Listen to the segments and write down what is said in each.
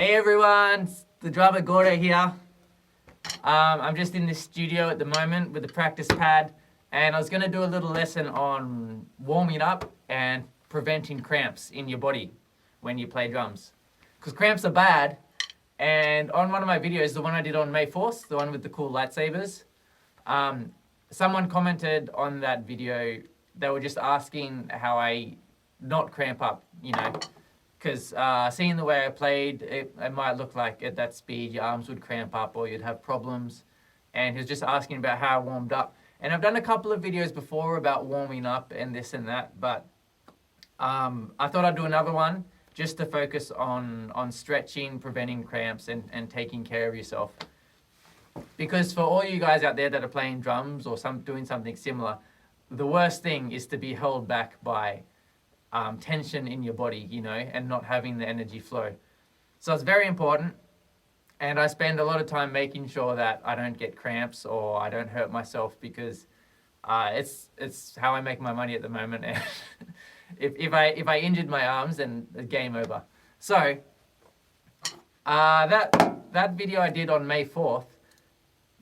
Hey everyone, it's the drummer Gordo here. I'm just in this studio at the moment with the practice pad, and I was going to do a little lesson on warming up and preventing cramps in your body when you play drums. Because cramps are bad, and on one of my videos, the one I did on May 4th, the one with the cool lightsabers, someone commented on that video. They were just asking how I not cramp up, because seeing the way I played, it might look like at that speed your arms would cramp up or you'd have problems. And he was just asking about how I warmed up. And I've done a couple of videos before about warming up and this and that, but I thought I'd do another one just to focus on stretching, preventing cramps, and taking care of yourself. Because for all you guys out there that are playing drums or doing something similar, the worst thing is to be held back by tension in your body, and not having the energy flow. So it's very important, and I spend a lot of time making sure that I don't get cramps or I don't hurt myself, because it's how I make my money at the moment. And if I injured my arms, then the game over. So that video I did on May 4th,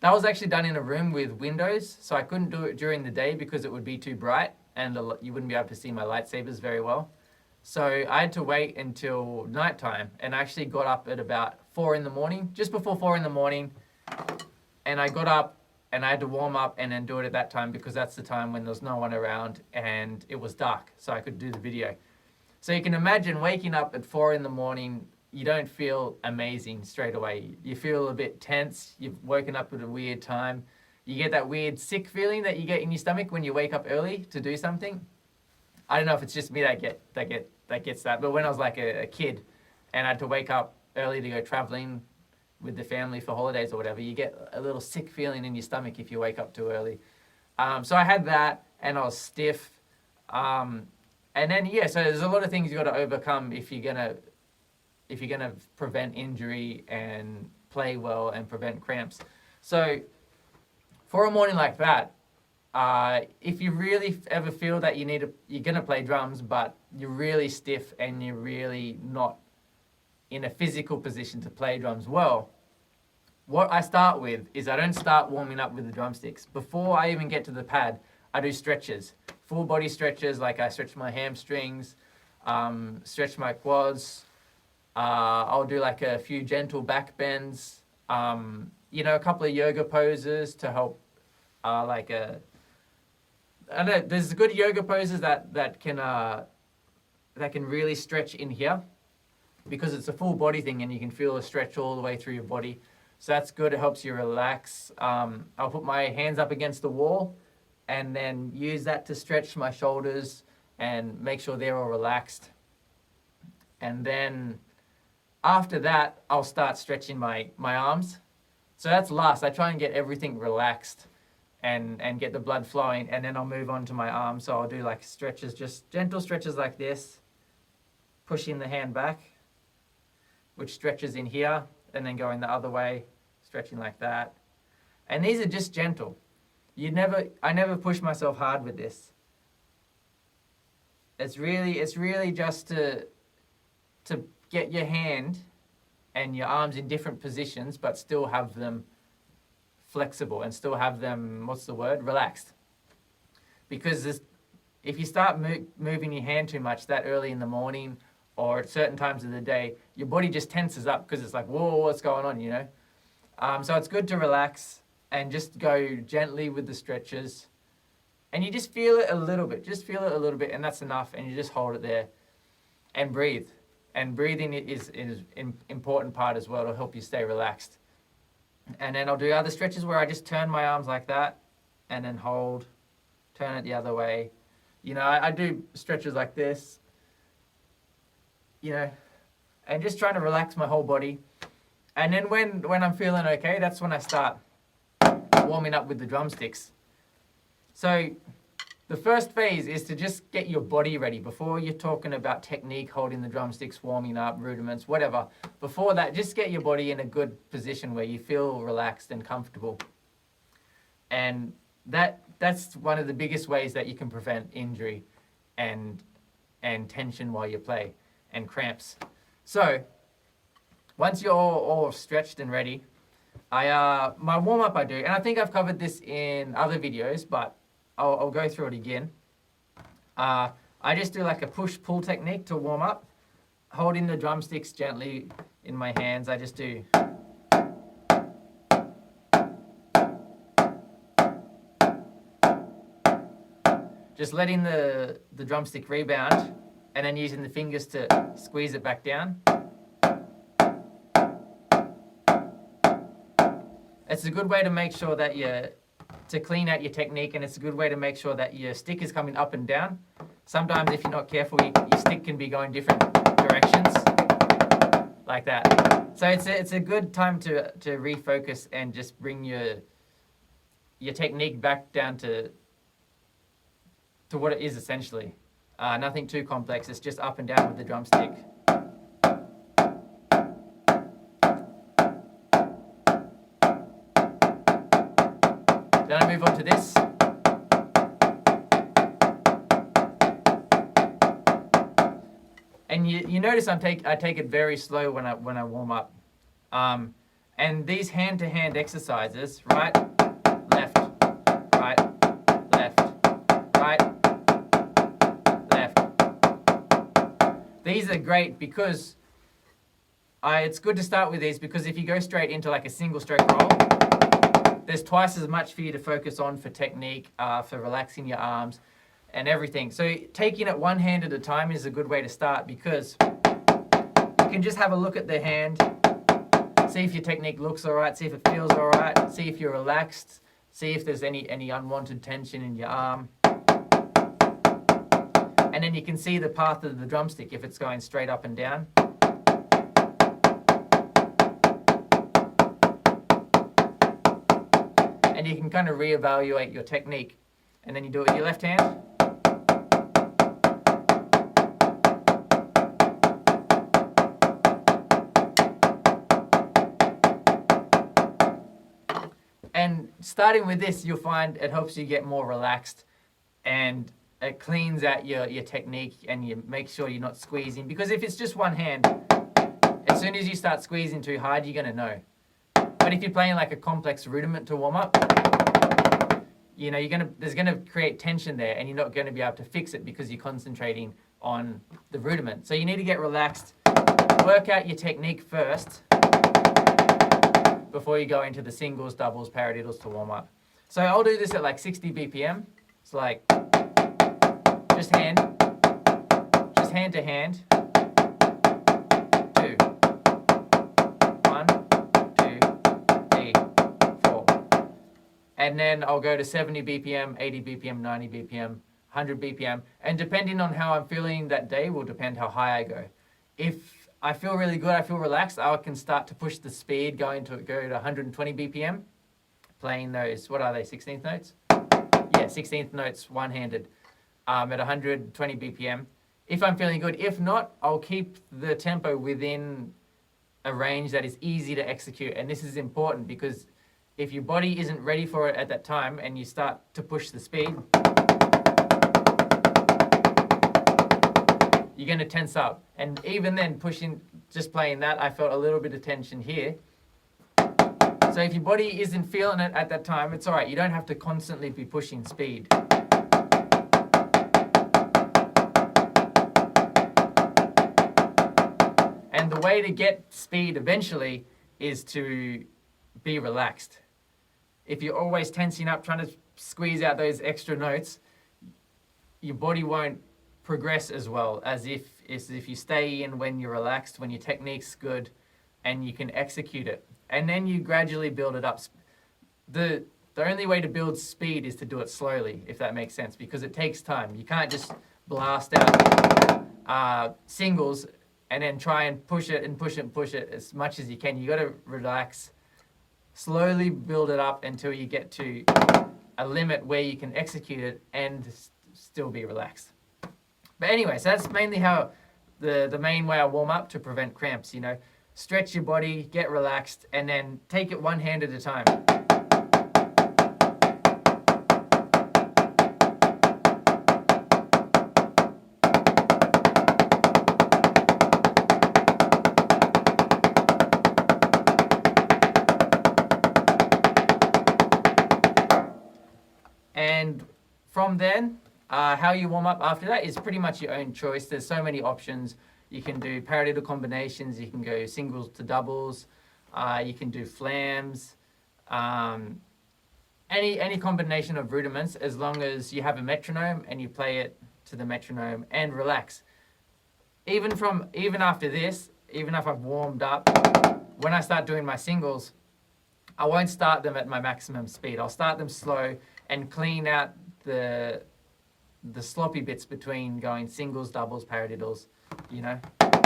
that was actually done in a room with windows, so I couldn't do it during the day because it would be too bright and you wouldn't be able to see my lightsabers very well. So I had to wait until nighttime, and I actually got up at about 4 in the morning, just before 4 in the morning, and I got up and I had to warm up and then do it at that time, because that's the time when there's no one around and it was dark, so I could do the video. So you can imagine waking up at 4 in the morning, you don't feel amazing straight away. You feel a bit tense, you've woken up at a weird time. You get that weird sick feeling that you get in your stomach when you wake up early to do something. I don't know if it's just me that gets that, but when I was like a kid and I had to wake up early to go traveling with the family for holidays or whatever, you get a little sick feeling in your stomach if you wake up too early. So I had that, and I was stiff. And then, so there's a lot of things you got to overcome if you're gonna prevent injury and play well and prevent cramps. So for a morning like that, if you really ever feel that you're gonna play drums, but you're really stiff and you're really not in a physical position to play drums well, what I start with is I don't start warming up with the drumsticks. Before I even get to the pad, I do stretches, full body stretches, like I stretch my hamstrings, stretch my quads. I'll do like a few gentle back bends, a couple of yoga poses to help, I know there's good yoga poses that can really stretch in here, because it's a full body thing and you can feel a stretch all the way through your body. So that's good. It helps you relax. I'll put my hands up against the wall and then use that to stretch my shoulders and make sure they're all relaxed. And then after that, I'll start stretching my arms. So that's last. I try and get everything relaxed and get the blood flowing, and then I'll move on to my arms. So I'll do like stretches, just gentle stretches like this, pushing the hand back, which stretches in here, and then going the other way, stretching like that. And these are just gentle. I never push myself hard with this. It's really just to get your hand and your arms in different positions, but still have them flexible and still have them, relaxed. Because if you start moving your hand too much that early in the morning or at certain times of the day, your body just tenses up, because it's like, whoa, what's going on, So it's good to relax and just go gently with the stretches. And you just feel it a little bit, and that's enough, and you just hold it there and breathe. And breathing is an important part as well to help you stay relaxed. And then I'll do other stretches where I just turn my arms like that and then hold, turn it the other way. I do stretches like this, and just trying to relax my whole body. And then when I'm feeling okay, that's when I start warming up with the drumsticks. So the first phase is to just get your body ready before you're talking about technique, holding the drumsticks, warming up, rudiments, whatever. Before that, just get your body in a good position where you feel relaxed and comfortable. And that's one of the biggest ways that you can prevent injury and tension while you play, and cramps. So Once you're all stretched and ready, my warm up I do, and I think I've covered this in other videos, but I'll go through it again. I just do like a push pull technique to warm up, holding the drumsticks gently in my hands. I just do. Just letting the drumstick rebound and then using the fingers to squeeze it back down. It's a good way to make sure that to clean out your technique, and it's a good way to make sure that your stick is coming up and down. Sometimes if you're not careful, your stick can be going different directions, like that. So it's a good time to refocus and just bring your technique back down to what it is essentially. Nothing too complex, it's just up and down with the drumstick. Then I move on to this. And you notice I take it very slow when I warm up. And these hand-to-hand exercises, right, left, right, left, right, left. These are great because it's good to start with these, because if you go straight into like a single stroke roll, there's twice as much for you to focus on for technique, for relaxing your arms and everything. So taking it one hand at a time is a good way to start, because you can just have a look at the hand, see if your technique looks all right, see if it feels all right, see if you're relaxed, see if there's any unwanted tension in your arm. And then you can see the path of the drumstick, if it's going straight up and down. And you can kind of reevaluate your technique. And then you do it with your left hand. And starting with this, you'll find it helps you get more relaxed, and it cleans out your technique, and you make sure you're not squeezing. Because if it's just one hand, as soon as you start squeezing too hard, you're going to know. But if you're playing like a complex rudiment to warm up, there's gonna create tension there, and you're not going to be able to fix it because you're concentrating on the rudiment. So you need to get relaxed, work out your technique first before you go into the singles, doubles, paradiddles to warm up. So I'll do this at like 60 BPM. It's like just hand to hand. 2, 1, 2, 3, 4. And then I'll go to 70 BPM, 80 BPM, 90 BPM, 100 BPM. And depending on how I'm feeling that day will depend how high I go. If I feel really good, I feel relaxed, I can start to push the speed, go to 120 BPM, playing those, what are they, 16th notes? Yeah, 16th notes one-handed at 120 BPM. If I'm feeling good. If not, I'll keep the tempo within a range that is easy to execute. And this is important, because if your body isn't ready for it at that time and you start to push the speed, you're going to tense up. And even then, just playing that, I felt a little bit of tension here. So if your body isn't feeling it at that time, it's all right. You don't have to constantly be pushing speed. And the way to get speed eventually is to be relaxed. If you're always tensing up, trying to squeeze out those extra notes, your body won't progress as well as if you stay in when you're relaxed, when your technique's good, and you can execute it. And then you gradually build it up. The only way to build speed is to do it slowly, if that makes sense, because it takes time. You can't just blast out singles and then try and push it and push it and push it as much as you can. You got to relax, slowly build it up until you get to a limit where you can execute it and still be relaxed. But anyway, so that's mainly how the main way I warm up to prevent cramps. Stretch your body, get relaxed, and then take it one hand at a time. from then, how you warm up after that is pretty much your own choice. There's so many options. You can do paradiddle combinations. You can go singles to doubles. You can do flams. Any combination of rudiments, as long as you have a metronome and you play it to the metronome and relax. Even after this, even if I've warmed up, when I start doing my singles, I won't start them at my maximum speed. I'll start them slow and clean out the sloppy bits between going singles, doubles, paradiddles, you know. 2, 2,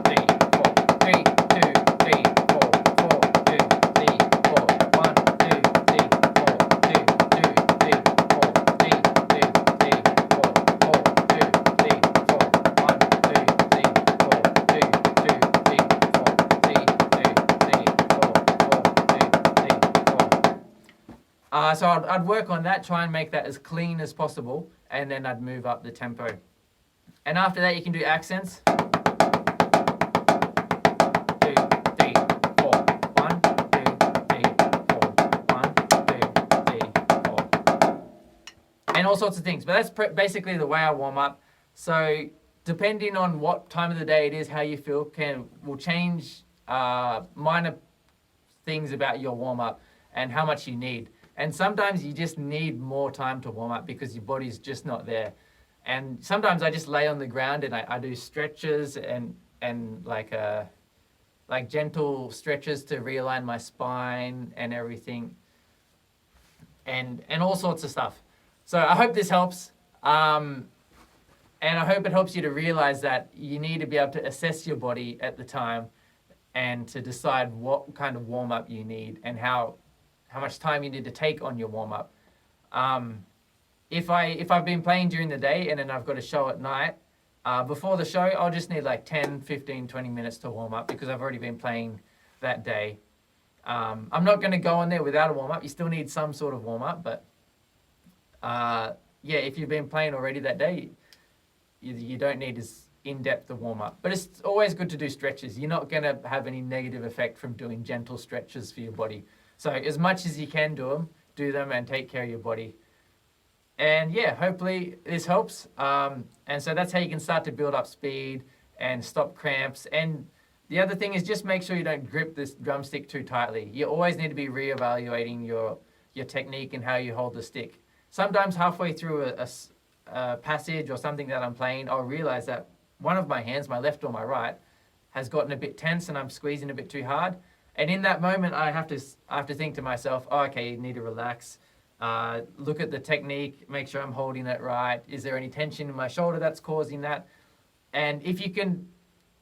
3, 4, 3, 2, 3, 4, 4, 2, 3, 4, 1, 2, 3, 4, 2, 2, 3, 4, 3, 2, 3, 4, 4, 2, 3, 4, 1, 2, 3, 4, 2, 2, 3, 4, 3, 2, 3, 4, 4, 2, 3, 4. So I'd work on that, try and make that as clean as possible, and then I'd move up the tempo. And after that, you can do accents. 2, 3, 4. 1, 2, 3, 4. 1, 2, 3, 4. And all sorts of things. But that's basically the way I warm up. So depending on what time of the day it is, how you feel will change minor things about your warm up and how much you need. And sometimes you just need more time to warm up because your body's just not there. And sometimes I just lay on the ground and I do stretches and like gentle stretches to realign my spine and everything, and all sorts of stuff. So I hope this helps, and I hope it helps you to realize that you need to be able to assess your body at the time and to decide what kind of warm up you need and how much time you need to take on your warm up. If I've been playing during the day and then I've got a show at night, before the show, I'll just need like 10, 15, 20 minutes to warm up because I've already been playing that day. I'm not going to go on there without a warm up. You still need some sort of warm up, but yeah, if you've been playing already that day, you don't need as in-depth a warm up. But it's always good to do stretches. You're not going to have any negative effect from doing gentle stretches for your body. So as much as you can do them and take care of your body. And yeah, hopefully this helps. And so that's how you can start to build up speed and stop cramps. And the other thing is just make sure you don't grip this drumstick too tightly. You always need to be reevaluating your technique and how you hold the stick. Sometimes halfway through a passage or something that I'm playing, I'll realize that one of my hands, my left or my right, has gotten a bit tense and I'm squeezing a bit too hard. And in that moment, I have to think to myself, oh, okay, you need to relax. Look at the technique, make sure I'm holding it right. Is there any tension in my shoulder that's causing that? And if you can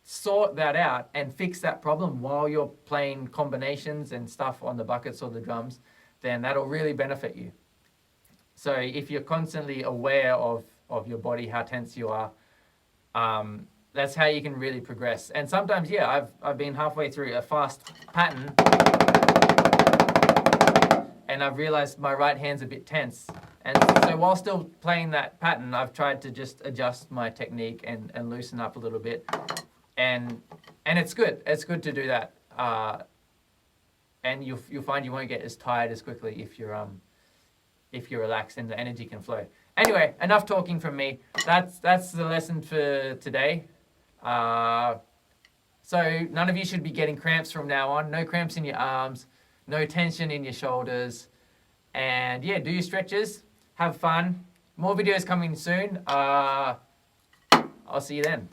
sort that out and fix that problem while you're playing combinations and stuff on the buckets or the drums, then that'll really benefit you. So if you're constantly aware of your body, how tense you are, that's how you can really progress. And sometimes, yeah, I've been halfway through a fast pattern and I've realized my right hand's a bit tense. And so while still playing that pattern, I've tried to just adjust my technique and loosen up a little bit. And it's good. It's good to do that. And you'll find you won't get as tired as quickly if you're relaxed and the energy can flow. Anyway, enough talking from me. That's the lesson for today. So none of you should be getting cramps from now on. No cramps in your arms, no tension in your shoulders. And yeah, do your stretches, have fun. More videos coming soon. I'll see you then.